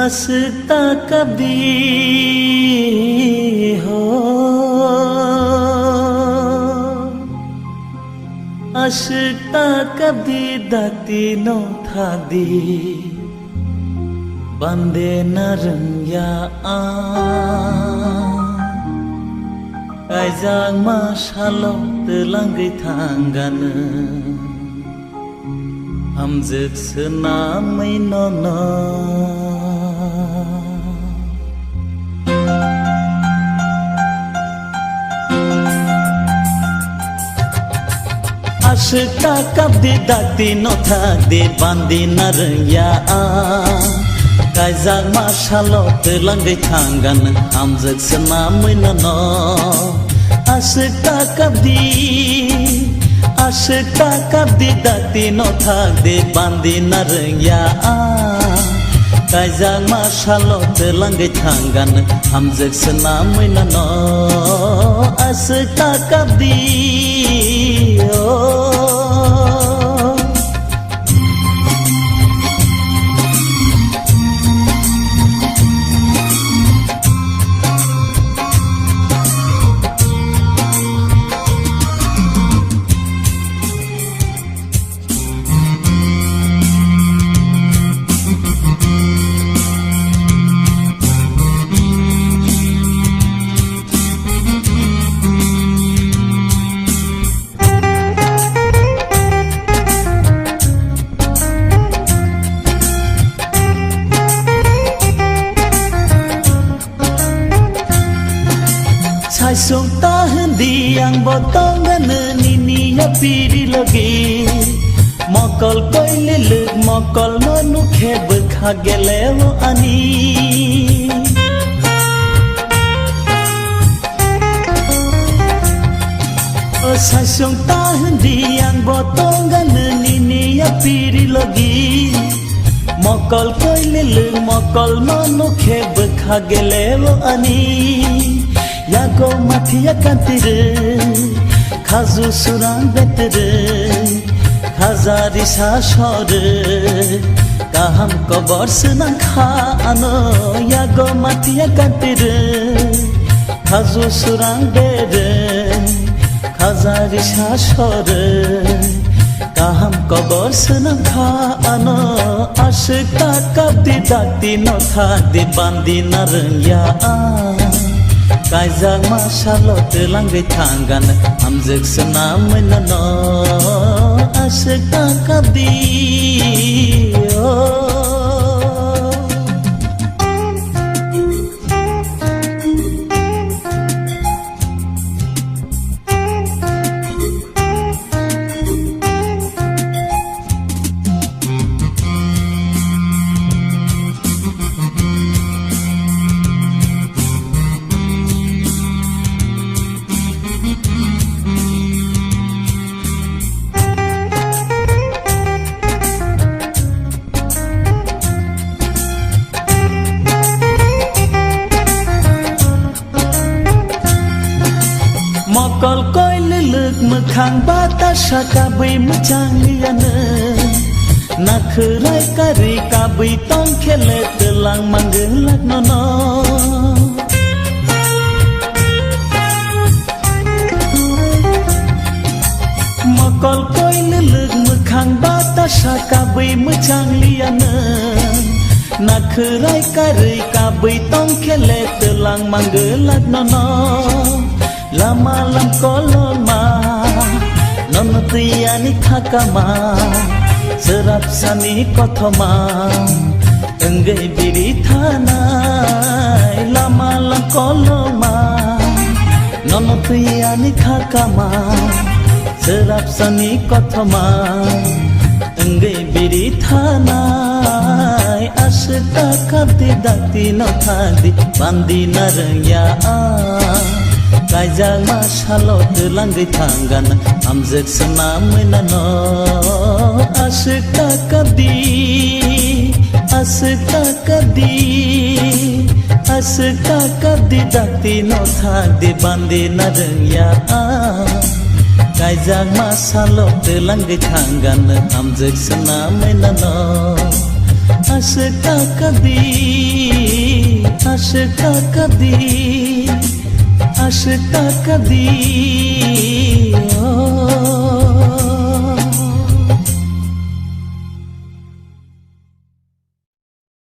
हंसता कभी हो हंसता कभी दाती नो था दी बंदे नरंया आ कायजां मा शालो तेलांगै थांगानो हमजों सोनामै नोनो Hasta kabdi dati no thakdi bandi narya Kaizag mashalo telangai thangan hamjak sanamai no Hasta kabdi dati no thakdi bandi narya Kaizag mashalo telangai thangan hamjak sanamai no Hasta kabdi Saisong tahan diang botongan nini ya piri lagi Mokol koi leluk mokol nonu khebek hagelewo ani Saisong tahan diang botongan nini ya piri lagi Mokol koi leluk mokol nonu khebek hagelewo ani Yago matiya kantire Khazu surang betere Khazari shashore Kaham kobor senang khano Yago matiya kantire Khazu surang bere Khazari shashore Kaham kobor senang khano Ashika kabdi dati no thakdi bandi narya Kaizag mashalo telangai thangan hamjak sanamai no Ashika kabdi Mokol koi leluk mekhang batasha kabai mechang liana Nakhurai kari kabai tong khele telang manggelak nono Mokol koi leluk mekhang batasha kabai mechang liana Nakhurai kari kabai tong khele telang manggelak nono Lama lam kolon ma Nono tiyani thakama Serap sani kothoma Enggai biri thanai Lama lam kolon ma Nono tiyani thakama Serap sani kothoma Enggai biri thanai Ashita kabdi dati no thakdi bandi narya Kaijang masalot langgai tanggan amjek senamai nano Asyik takadi Asyik takadi Asyik takadi dakti no thak di bandi nareng ya Kaijang masalot langgai tanggan amjek senamai nano Asyik takadi Asyik takadi Asyik takadi